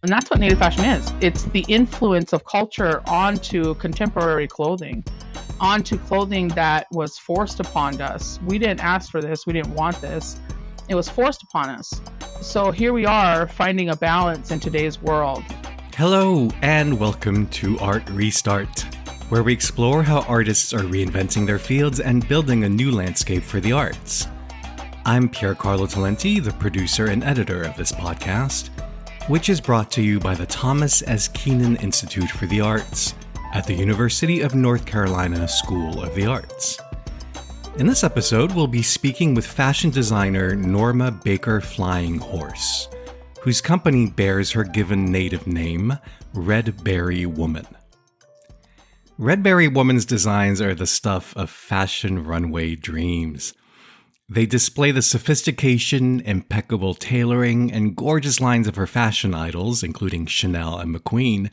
And that's what native fashion is. It's the influence of culture onto contemporary clothing, onto clothing that was forced upon us. We didn't ask for this. We didn't want this. It was forced upon us. So here we are finding a balance in today's world. Hello, and welcome to Art Restart, where we explore how artists are reinventing their fields and building a new landscape for the arts. I'm Pier Carlo Talenti, the producer and editor of this podcast, which is brought to you by the Thomas S. Keenan Institute for the Arts at the University of North Carolina School of the Arts. In this episode, we'll be speaking with fashion designer Norma Baker-Flying Horse, whose company bears her given native name, Red Berry Woman. Red Berry Woman's designs are the stuff of fashion runway dreams. They display the sophistication, impeccable tailoring, and gorgeous lines of her fashion idols, including Chanel and McQueen.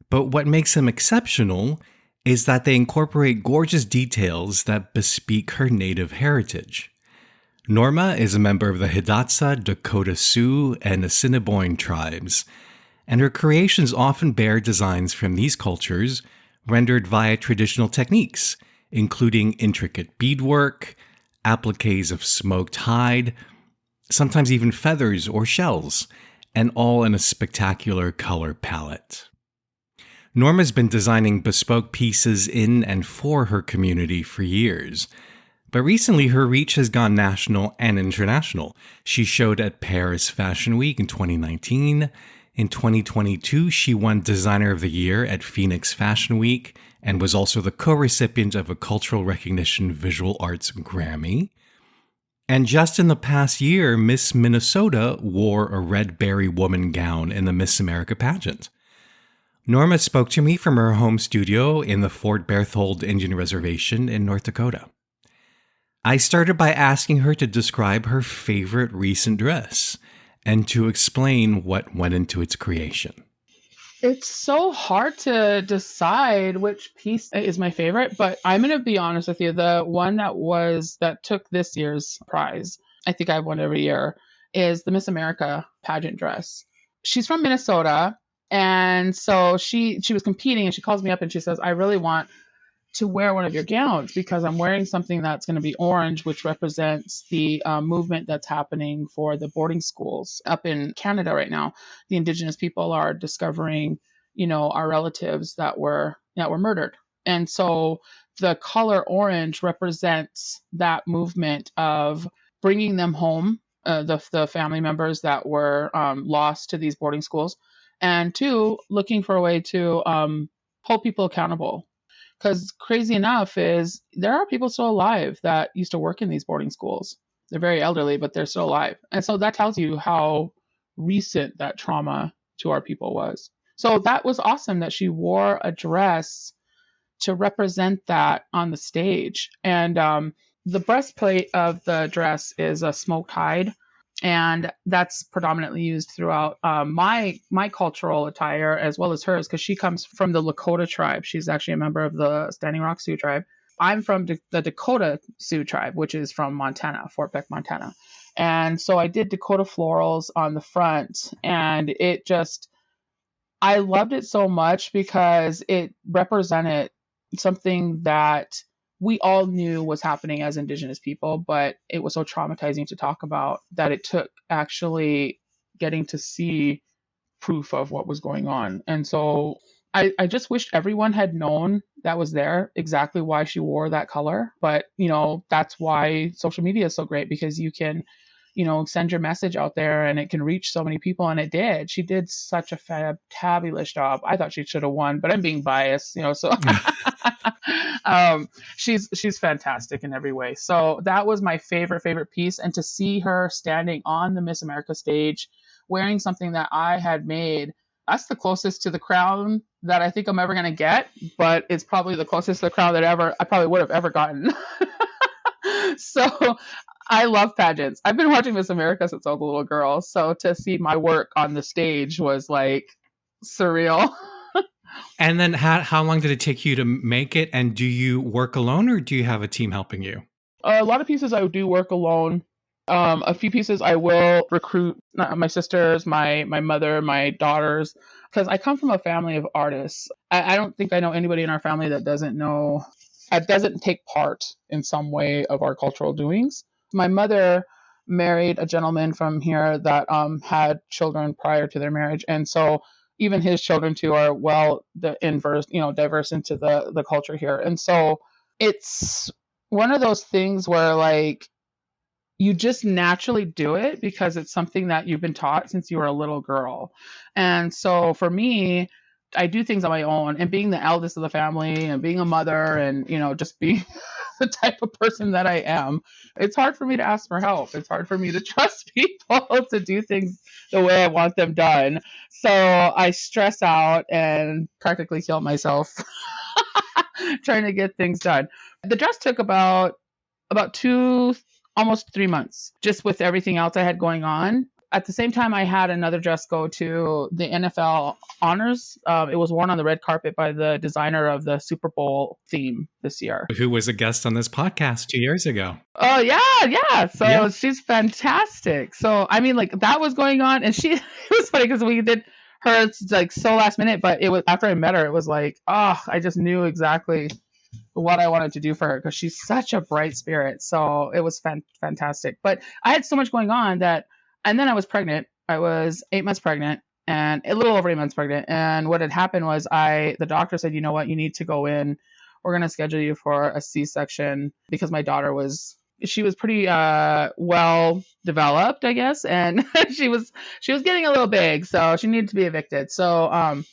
But what makes them exceptional is that they incorporate gorgeous details that bespeak her native heritage. Norma is a member of the Hidatsa, Dakota Sioux, and Assiniboine tribes, and her creations often bear designs from these cultures rendered via traditional techniques, including intricate beadwork, appliques of smoked hide, sometimes even feathers or shells, and all in a spectacular color palette. Norma's been designing bespoke pieces in and for her community for years, but recently her reach has gone national and international. She showed at Paris Fashion Week in 2019. In 2022, she won Designer of the Year at Phoenix Fashion Week and was also the co-recipient of a Cultural Recognition Visual Arts Grammy. And just in the past year, Miss Minnesota wore a Red Berry Woman gown in the Miss America pageant. Norma spoke to me from her home studio in the Fort Berthold Indian Reservation in North Dakota. I started by asking her to describe her favorite recent dress and to explain what went into its creation. It's so hard to decide which piece is my favorite, but I'm going to be honest with you. The one that took this year's prize, I think I have one every year, is the Miss America pageant dress. She's from Minnesota, and so she was competing, and she calls me up and she says, I really want to wear one of your gowns because I'm wearing something that's going to be orange, which represents the movement that's happening for the boarding schools up in Canada right now. The Indigenous people are discovering, our relatives that were murdered. And so the color orange represents that movement of bringing them home, the family members that were lost to these boarding schools, and two, looking for a way to hold people accountable. Because crazy enough is there are people still alive that used to work in these boarding schools. They're very elderly, but they're still alive. And so that tells you how recent that trauma to our people was. So that was awesome that she wore a dress to represent that on the stage. And the breastplate of the dress is a smoked hide. And that's predominantly used throughout my cultural attire as well as hers, because she comes from the Lakota tribe. She's actually a member of the Standing Rock Sioux tribe. I'm from the Dakota Sioux tribe, which is from Montana, Fort Beck, Montana. And so I did Dakota florals on the front, and I loved it so much because it represented something that we all knew was happening as Indigenous people, but it was so traumatizing to talk about that it took actually getting to see proof of what was going on. And so I just wished everyone had known that was there, exactly why she wore that color. But, that's why social media is so great, because you can, send your message out there and it can reach so many people. And it did. She did such a fabulous job. I thought she should have won, but I'm being biased, so she's fantastic in every way. So that was my favorite piece. And to see her standing on the Miss America stage wearing something that I had made, that's the closest to the crown that I think I'm ever going to get, but it's probably the closest to the crown that I probably would have ever gotten. So I love pageants. I've been watching Miss America since I was a little girl. So to see my work on the stage was like surreal. And then how long did it take you to make it? And do you work alone or do you have a team helping you? A lot of pieces I do work alone. A few pieces I will recruit my sisters, my mother, my daughters, because I come from a family of artists. I don't think I know anybody in our family that doesn't take part in some way of our cultural doings. My mother married a gentleman from here that had children prior to their marriage, and so even his children too are diverse into the culture here, and so it's one of those things where like you just naturally do it because it's something that you've been taught since you were a little girl. And so for me, I do things on my own, and being the eldest of the family and being a mother and, just being the type of person that I am, it's hard for me to ask for help. It's hard for me to trust people to do things the way I want them done. So I stress out and practically kill myself trying to get things done. The dress took about almost 3 months, just with everything else I had going on. At the same time, I had another dress go to the NFL honors. It was worn on the red carpet by the designer of the Super Bowl theme this year, who was a guest on this podcast 2 years ago. Oh, yeah. So yeah. She's fantastic. So, I mean, like that was going on, and it was funny because we did her like so last minute, but it was after I met her, it was like, I just knew exactly what I wanted to do for her because she's such a bright spirit. So it was fantastic. But I had so much going on and then I was pregnant. I was 8 months pregnant and a little over 8 months pregnant. And what had happened was the doctor said, you know what, you need to go in. We're going to schedule you for a C-section because my daughter she was pretty well developed, I guess. And she was getting a little big. So she needed to be evicted. So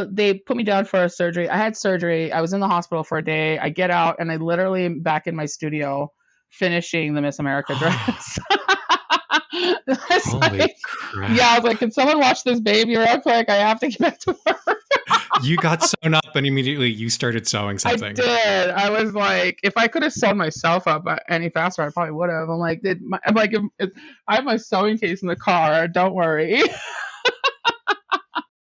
they put me down for a surgery. I had surgery. I was in the hospital for a day. I get out and I literally am back in my studio finishing the Miss America dress. Holy crap. Yeah, I was like, can someone watch this baby real quick? I have to get back to work. You got sewn up and immediately you started sewing something. I did. I was like, if I could have sewn myself up any faster, I probably would have. I'm like, I have my sewing case in the car. Don't worry.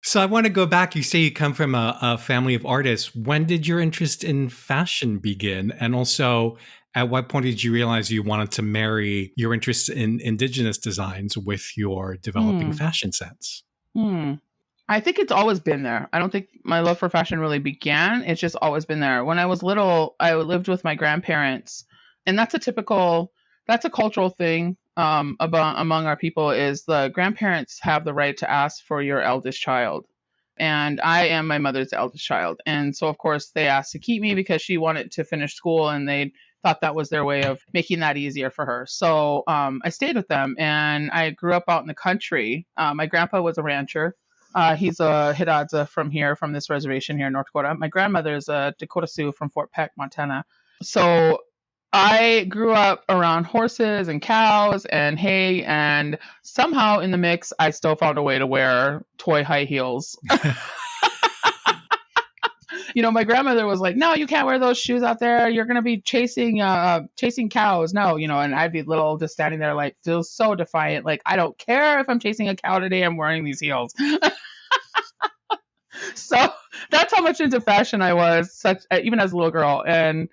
So I want to go back. You say you come from a family of artists. When did your interest in fashion begin? And also, at what point did you realize you wanted to marry your interest in indigenous designs with your developing fashion sense? I think it's always been there. I don't think my love for fashion really began. It's just always been there. When I was little, I lived with my grandparents, and that's a cultural thing. Among our people is the grandparents have the right to ask for your eldest child. And I am my mother's eldest child. And so, of course, they asked to keep me because she wanted to finish school and they thought that was their way of making that easier for her. So I stayed with them and I grew up out in the country. My grandpa was a rancher. He's a Hidatsa from this reservation here in North Dakota. My grandmother is a Dakota Sioux from Fort Peck, Montana. So I grew up around horses and cows and hay, and somehow in the mix, I still found a way to wear toy high heels. My grandmother was like, no, you can't wear those shoes out there. You're going to be chasing cows. No, and I'd be little just standing there like, still so defiant. Like, I don't care if I'm chasing a cow today. I'm wearing these heels. So that's how much into fashion I was, even as a little girl. And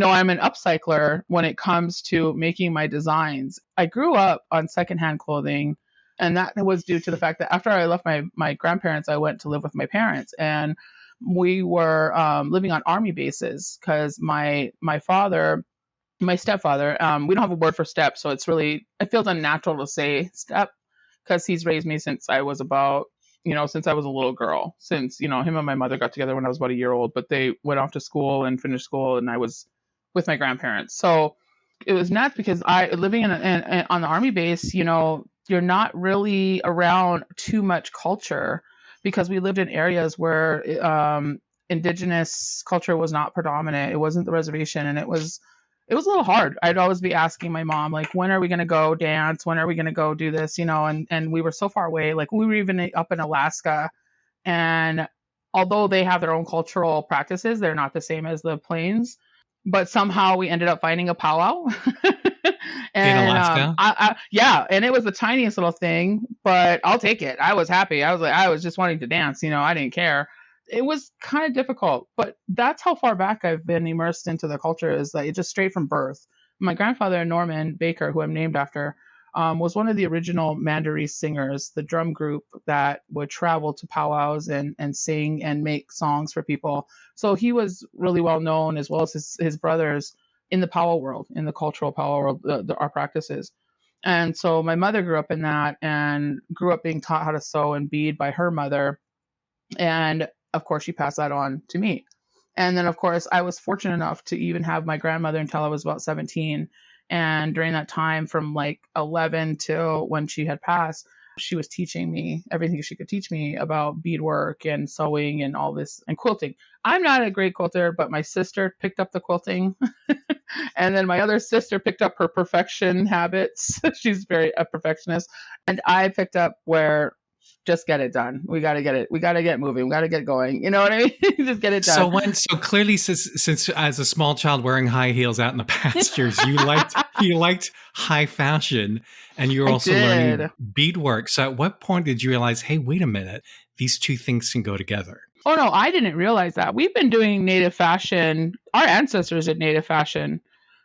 I'm an upcycler when it comes to making my designs. I grew up on secondhand clothing, and that was due to the fact that after I left my grandparents, I went to live with my parents, and we were living on army bases because my stepfather, we don't have a word for step, so it feels unnatural to say step because he's raised me since I was since I was a little girl, since, him and my mother got together when I was about a year old, but they went off to school and finished school and I was with my grandparents. So it was nuts because living on the army base, you're not really around too much culture because we lived in areas where indigenous culture was not predominant. It wasn't the reservation, and it was a little hard. I'd always be asking my mom, like, when are we going to go dance? When are we going to go do this? And we were so far away. Like, we were even up in Alaska, and although they have their own cultural practices, they're not the same as the plains. But somehow we ended up finding a powwow. And, in Alaska? Yeah, and it was the tiniest little thing, but I'll take it. I was happy. I was just wanting to dance. I didn't care. It was kind of difficult, but that's how far back I've been immersed into the culture, is like just straight from birth. My grandfather, Norman Baker, who I'm named after, was one of the original Mandaree singers, the drum group that would travel to powwows and sing and make songs for people. So he was really well known, as well as his brothers, in the powwow world, in the cultural powwow world, our practices. And so my mother grew up in that and grew up being taught how to sew and bead by her mother. And of course, she passed that on to me. And then, of course, I was fortunate enough to even have my grandmother until I was about 17. And during that time, from like 11 till when she had passed, she was teaching me everything she could teach me about beadwork and sewing and all this and quilting. I'm not a great quilter, but my sister picked up the quilting. And then my other sister picked up her perfection habits. She's very a perfectionist. And I picked up where just get it done. We got to get it. We got to get moving. We got to get going. You know what I mean? Just get it done. So clearly, since as a small child wearing high heels out in the pastures, you liked high fashion, and you were also learning beadwork. So at what point did you realize, hey, wait a minute, these two things can go together? Oh no, I didn't realize that. We've been doing native fashion. Our ancestors did native fashion.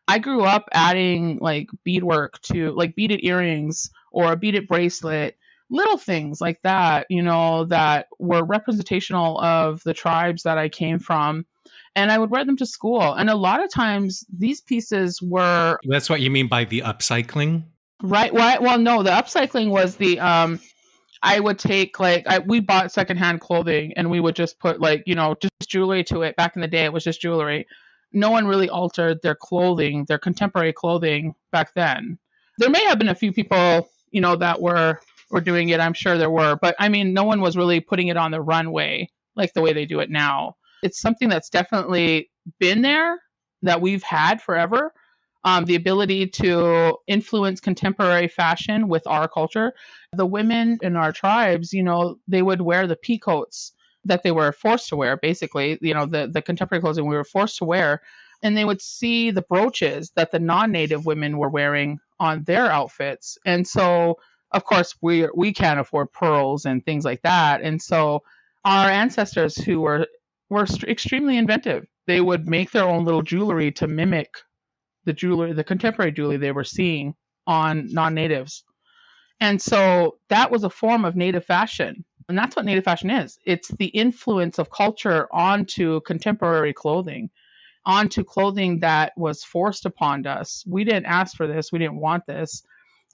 I grew up adding like beadwork to like beaded earrings or a beaded bracelet, little things like that, that were representational of the tribes that I came from. And I would wear them to school. And a lot of times these pieces were... That's what you mean by the upcycling? Right. Well, no, the upcycling was the... I would take we bought secondhand clothing and we would just put just jewelry to it. Back in the day, it was just jewelry. No one really altered their clothing, their contemporary clothing back then. There may have been a few people, that were doing it. I'm sure there were, but I mean, no one was really putting it on the runway like the way they do it now. It's something that's definitely been there that we've had forever. The ability to influence contemporary fashion with our culture. The women in our tribes, they would wear the peacoats that they were forced to wear, basically, the contemporary clothing we were forced to wear. And they would see the brooches that the non-native women were wearing on their outfits. And so, of course, we can't afford pearls and things like that. And so our ancestors who were extremely inventive, they would make their own little jewelry to mimic the contemporary jewelry they were seeing on non-natives. And so that was a form of native fashion. And that's what native fashion is. It's the influence of culture onto contemporary clothing, onto clothing that was forced upon us. We didn't ask for this. We didn't want this.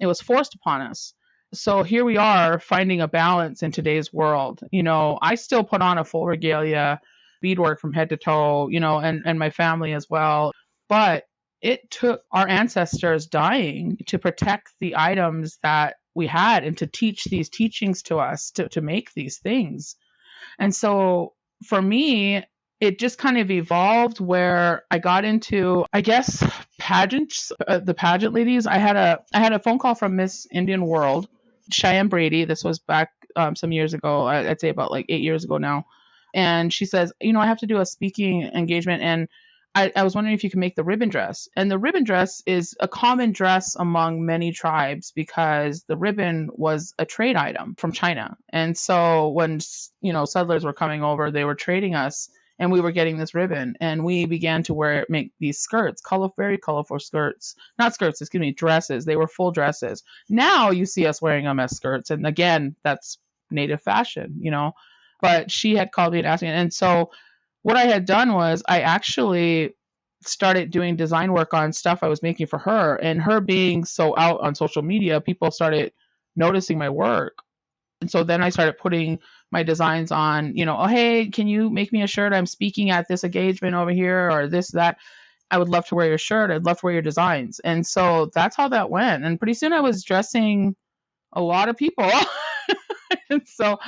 It was forced upon us. So here we are finding a balance in today's world. I still put on a full regalia, beadwork from head to toe, and my family as well. But it took our ancestors dying to protect the items that we had and to teach these teachings to us to make these things. And so for me, it just kind of evolved where I got into, I guess, pageants, the pageant ladies. I had a phone call from Miss Indian World, Cheyenne Brady. This was back some years ago. I'd say about like 8 years ago now. And she says, I have to do a speaking engagement, and I was wondering if you could make the ribbon dress. And the ribbon dress is a common dress among many tribes because the ribbon was a trade item from China. And so when, settlers were coming over, they were trading us and we were getting this ribbon, and we began to make these skirts, very colorful dresses. They were full dresses. Now you see us wearing them as skirts. And again, that's native fashion, but she had called me and asked me. And so what I had done was I actually started doing design work on stuff I was making for her, and her being so out on social media, people started noticing my work. And so then I started putting my designs on, oh, hey, can you make me a shirt? I'm speaking at this engagement over here or this, that. I would love to wear your shirt. I'd love to wear your designs. And so that's how that went. And pretty soon I was dressing a lot of people. And so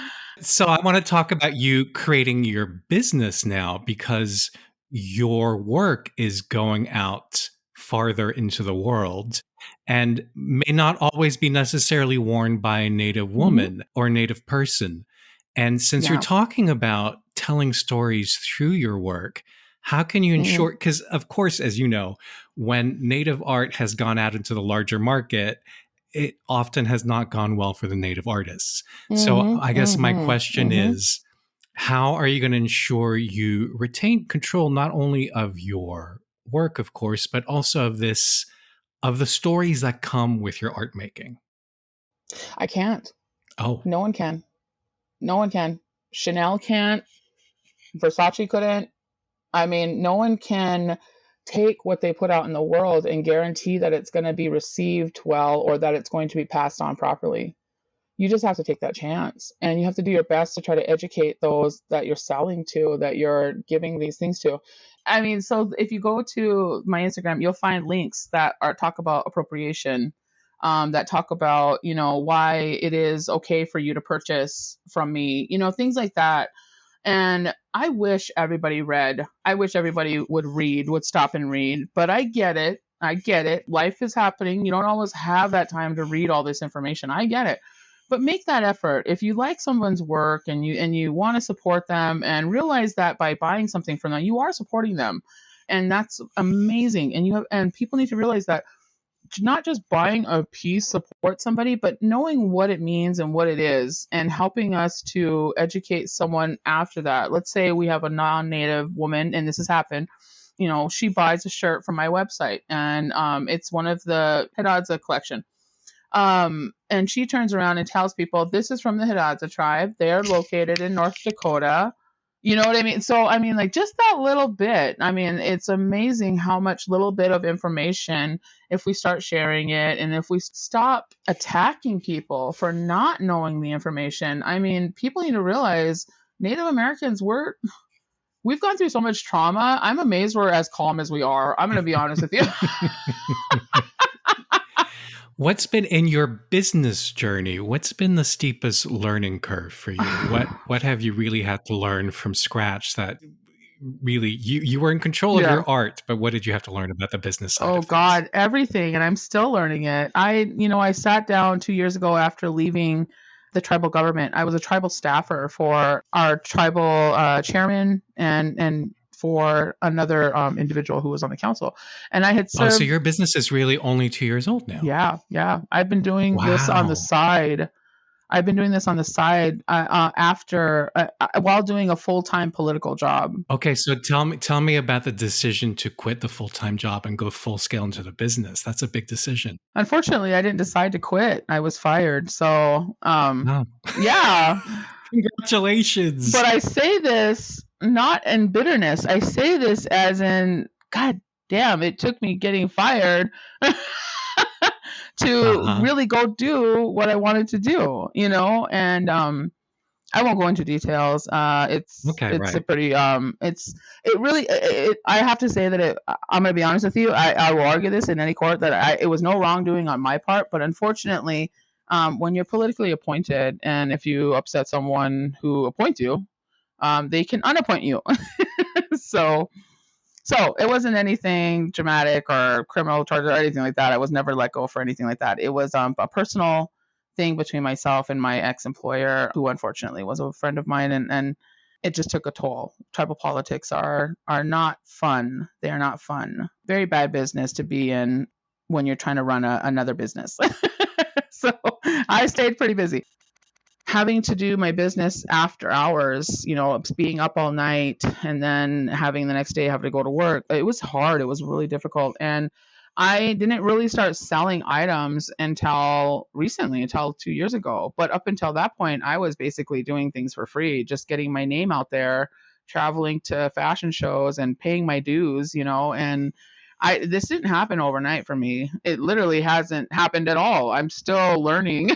I want to talk about you creating your business now, because your work is going out farther into the world and may not always be necessarily worn by a Native woman or Native person. And since you're talking about telling stories through your work, how can you ensure, because of course, as you know, when Native art has gone out into the larger market, it often has not gone well for the Native artists. So I guess my question is, how are you going to ensure you retain control not only of your work, of course, but also of this of the stories that come with your art making? I can't. Oh, No one can. No one can. Chanel can't. Versace couldn't. I mean, no one can take what they put out in the world and guarantee that it's going to be received well or that it's going to be passed on properly. You just have to take that chance, and you have to do your best to try to educate those that you're selling to, that you're giving these things to. I mean, so if you go to my Instagram, you'll find links that are talk about appropriation, that talk about, why it is okay for you to purchase from me, things like that. And I wish everybody read. I wish everybody would stop and read. But I get it. I get it. Life is happening. You don't always have that time to read all this information. I get it. But make that effort. If you like someone's work and you want to support them, and realize that by buying something from them, you are supporting them. And that's amazing. And people need to realize that not just buying a piece support somebody, but knowing what it means and what it is, and helping us to educate someone after that. Let's say we have a non-native woman, and this has happened. She buys a shirt from my website, and it's one of the Hidatsa collection. And she turns around and tells people, this is from the Hidatsa tribe. They're located in North Dakota. You know what I mean? So, I mean, like, just that little bit. I mean, it's amazing how much little bit of information, if we start sharing it and if we stop attacking people for not knowing the information. I mean, people need to realize Native Americans, we've gone through so much trauma. I'm amazed we're as calm as we are. I'm going to be honest with you. What's been in your business journey? What's been the steepest learning curve for you? What have you really had to learn from scratch that really you were in control of your art, but what did you have to learn about the business side of things? God, everything. And I'm still learning it. I sat down 2 years ago after leaving the tribal government. I was a tribal staffer for our tribal chairman and for another individual who was on the council. And I had served. Oh, so your business is really only 2 years old now. Yeah. I've been doing this on the side. After while doing a full-time political job. Okay, so tell me about the decision to quit the full-time job and go full scale into the business. That's a big decision. Unfortunately, I didn't decide to quit. I was fired. So, Oh. Yeah. Congratulations. But I say this not in bitterness. I say this as in, God damn, it took me getting fired to really go do what I wanted to do, and I won't go into details. It's right. a pretty, I have to say that I'm going to be honest with you. I will argue this in any court that it was no wrongdoing on my part, but unfortunately, when you're politically appointed and if you upset someone who appoints you, they can unappoint you. So it wasn't anything dramatic or criminal charges or anything like that. I was never let go for anything like that. It was a personal thing between myself and my ex-employer, who unfortunately was a friend of mine, and it just took a toll. Tribal politics are not fun. They are not fun. Very bad business to be in when you're trying to run another business. So I stayed pretty busy. Having to do my business after hours, being up all night and then having the next day have to go to work. It was hard. It was really difficult. And I didn't really start selling items until recently, until 2 years ago. But up until that point, I was basically doing things for free, just getting my name out there, traveling to fashion shows and paying my dues, and this didn't happen overnight for me. It literally hasn't happened at all. I'm still learning.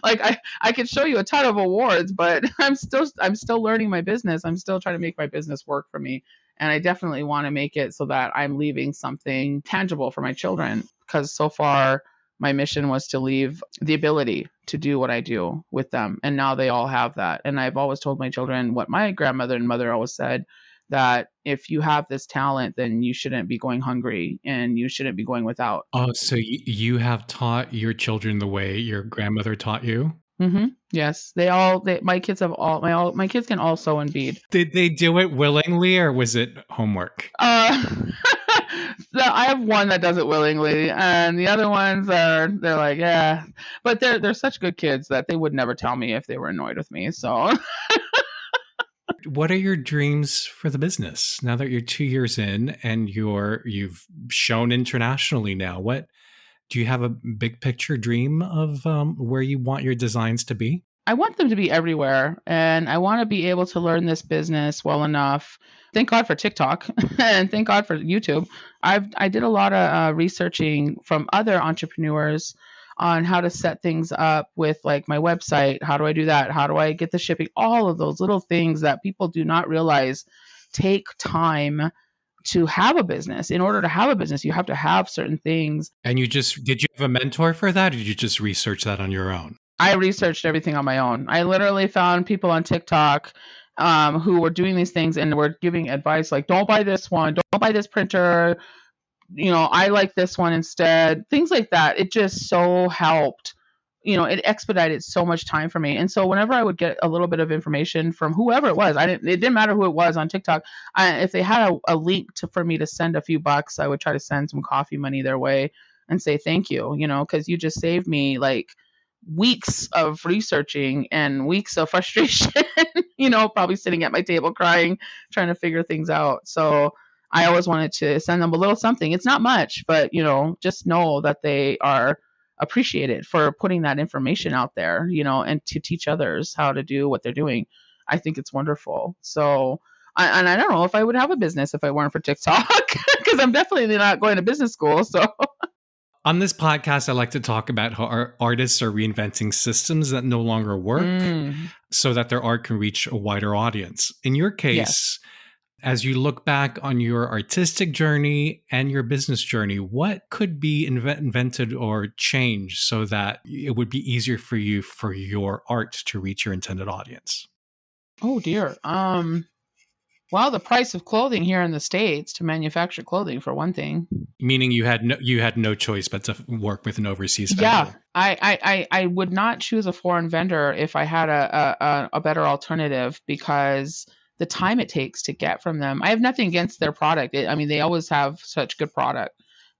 Like I could show you a ton of awards, but I'm still learning my business. I'm still trying to make my business work for me. And I definitely want to make it so that I'm leaving something tangible for my children, because so far my mission was to leave the ability to do what I do with them. And now they all have that. And I've always told my children what my grandmother and mother always said, that if you have this talent, then you shouldn't be going hungry and you shouldn't be going without. Oh, so you have taught your children the way your grandmother taught you? Mm-hmm. Yes, my kids can all sew and bead. Did they do it willingly or was it homework? I have one that does it willingly, and the other ones they're like, yeah, but they're such good kids that they would never tell me if they were annoyed with me. So What are your dreams for the business now that you're 2 years in and you've shown internationally now? What do you have a big picture dream of where you want your designs to be? I want them to be everywhere, and I want to be able to learn this business well enough. Thank God for TikTok and thank God for YouTube. I did a lot of researching from other entrepreneurs on how to set things up with like my website. How do I do that? How do I get the shipping? All of those little things that people do not realize take time to have a business. In order to have a business, you have to have certain things. And did you have a mentor for that, or did you just research that on your own? I researched everything on my own. I literally found people on TikTok who were doing these things and were giving advice like, don't buy this one, don't buy this printer. I like this one instead. Things like that. It just so helped. It expedited so much time for me. And so whenever I would get a little bit of information from whoever it was, it didn't matter who it was on TikTok. If they had a link for me to send a few bucks, I would try to send some coffee money their way and say thank you, because you just saved me like weeks of researching and weeks of frustration, probably sitting at my table crying, trying to figure things out. So I always wanted to send them a little something. It's not much, but just know that they are appreciated for putting that information out there, and to teach others how to do what they're doing. I think it's wonderful. So, and I don't know if I would have a business if I weren't for TikTok, because I'm definitely not going to business school. So on this podcast, I like to talk about how our artists are reinventing systems that no longer work so that their art can reach a wider audience. In your case, yes. As you look back on your artistic journey and your business journey, what could be invented or changed so that it would be easier for you for your art to reach your intended audience? Oh, dear. Well, the price of clothing here in the States to manufacture clothing, for one thing. Meaning you had no choice but to work with an overseas vendor. Yeah, I would not choose a foreign vendor if I had a better alternative, because the time it takes to get from them. I have nothing against their product. They always have such good product,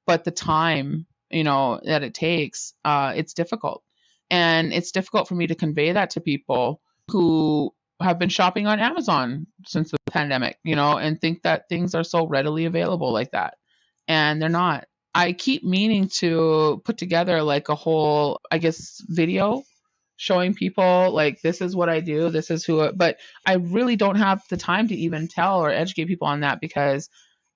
but the time, that it takes, it's difficult. And it's difficult for me to convey that to people who have been shopping on Amazon since the pandemic, and think that things are so readily available like that. And they're not. I keep meaning to put together like a whole, video showing people like, this is what I do, this is but I really don't have the time to even tell or educate people on that because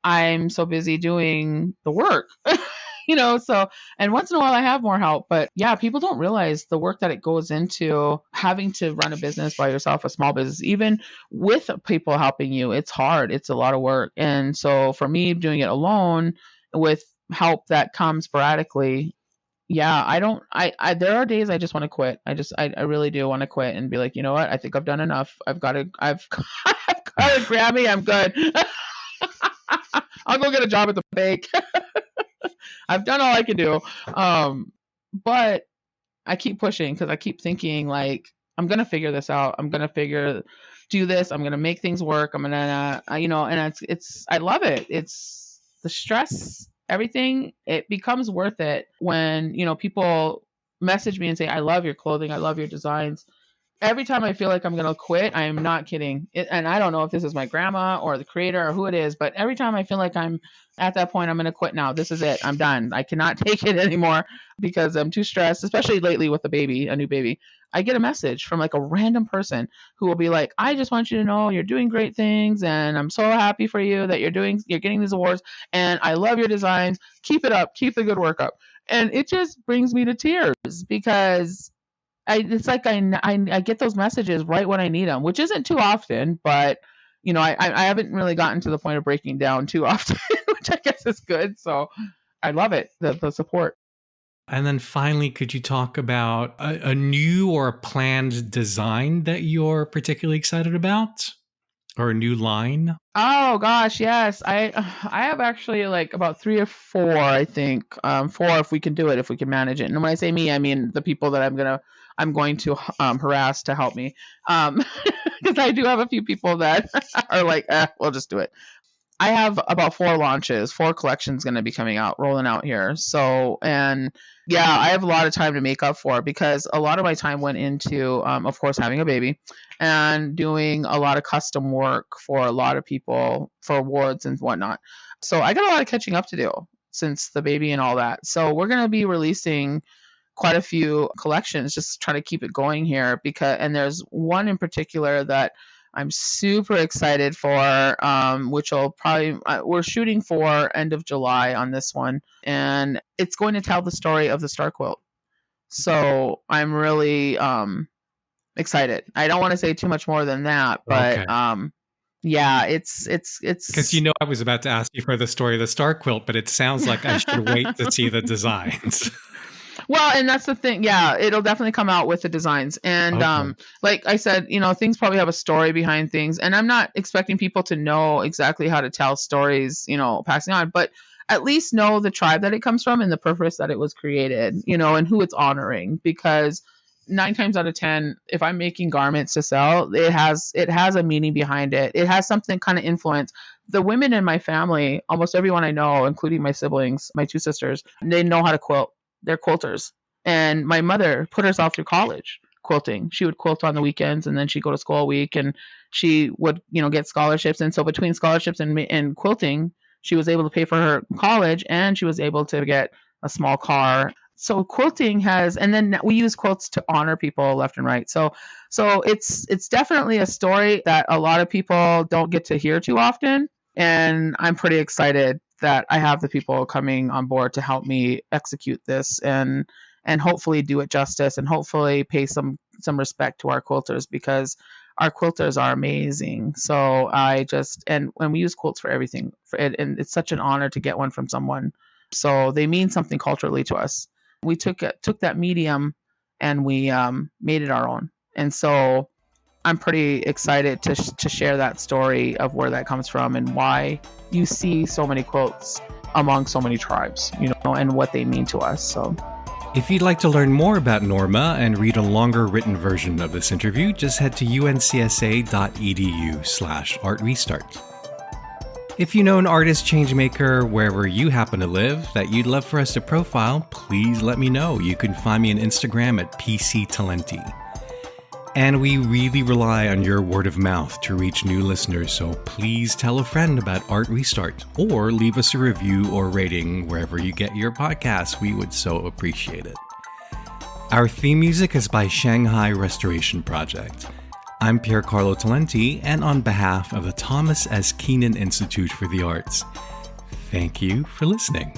I'm so busy doing the work. So, and once in a while I have more help, but yeah, people don't realize the work that it goes into having to run a business by yourself, a small business, even with people helping you. It's hard. It's a lot of work. And so for me, doing it alone with help that comes sporadically, yeah, there are days I just want to quit. I really do want to quit and be like, you know what? I think I've done enough. I've got a Grammy. I'm good. I'll go get a job at the bank. I've done all I can do. But I keep pushing because I keep thinking like, I'm going to figure this out. I'm going to do this. I'm going to make things work. I'm going to, and I love it. It's the stress, everything. It becomes worth it when, people message me and say, I love your clothing. I love your designs. Every time I feel like I'm going to quit, I am not kidding. And I don't know if this is my grandma or the creator or who it is, but every time I feel like I'm at that point, I'm going to quit now. This is it. I'm done. I cannot take it anymore because I'm too stressed, especially lately with a new baby. I get a message from like a random person who will be like, I just want you to know you're doing great things. And I'm so happy for you that you're getting these awards. And I love your designs. Keep it up. Keep the good work up. And it just brings me to tears because it's like I get those messages right when I need them, which isn't too often, but I haven't really gotten to the point of breaking down too often, which I guess is good. So I love it, the support. And then finally, could you talk about a new or a planned design that you're particularly excited about? Or a new line? Oh gosh, yes. I have actually like about 3 or 4, I think. 4 if we can do it, if we can manage it. And when I say me, I mean the people that I'm going to harass to help me. Because I do have a few people that are like, we'll just do it. I have about 4 collections going to be coming out, rolling out here. So, and yeah, I have a lot of time to make up for because a lot of my time went into, of course, having a baby and doing a lot of custom work for a lot of people for awards and whatnot. So I got a lot of catching up to do since the baby and all that. So we're going to be releasing quite a few collections, just try to keep it going here and there's one in particular that I'm super excited for, which will probably, we're shooting for end of July on this one. And it's going to tell the story of the star quilt. So I'm really excited. I don't want to say too much more than that, but okay. Yeah, it's because I was about to ask you for the story of the star quilt, but it sounds like I should wait to see the designs. Well, and that's the thing. Yeah, it'll definitely come out with the designs. And okay. Like I said, things probably have a story behind things. And I'm not expecting people to know exactly how to tell stories, passing on, but at least know the tribe that it comes from and the purpose that it was created, and who it's honoring. Because 9 times out of 10, if I'm making garments to sell, it has a meaning behind it. It has something kind of influence. The women in my family, almost everyone I know, including my siblings, my 2 sisters, they know how to quilt. They're quilters. And my mother put herself through college quilting. She would quilt on the weekends and then she'd go to school a week and she would, get scholarships. And so between scholarships and quilting, she was able to pay for her college and she was able to get a small car. So quilting and then we use quilts to honor people left and right. So it's definitely a story that a lot of people don't get to hear too often. And I'm pretty excited that I have the people coming on board to help me execute this and hopefully do it justice and hopefully pay some respect to our quilters because our quilters are amazing. So and we use quilts for everything and it's such an honor to get one from someone. So they mean something culturally to us. We took that medium and we made it our own. And so I'm pretty excited to share that story of where that comes from and why you see so many quilts among so many tribes, and what they mean to us. So, if you'd like to learn more about Norma and read a longer written version of this interview, just head to uncsa.edu/artrestart. If you know an artist changemaker wherever you happen to live that you'd love for us to profile, please let me know. You can find me on Instagram at PCTalenti. And we really rely on your word of mouth to reach new listeners, so please tell a friend about Art Restart or leave us a review or rating wherever you get your podcasts. We would so appreciate it. Our theme music is by Shanghai Restoration Project. I'm Piercarlo Talenti, and on behalf of the Thomas S. Keenan Institute for the Arts, thank you for listening.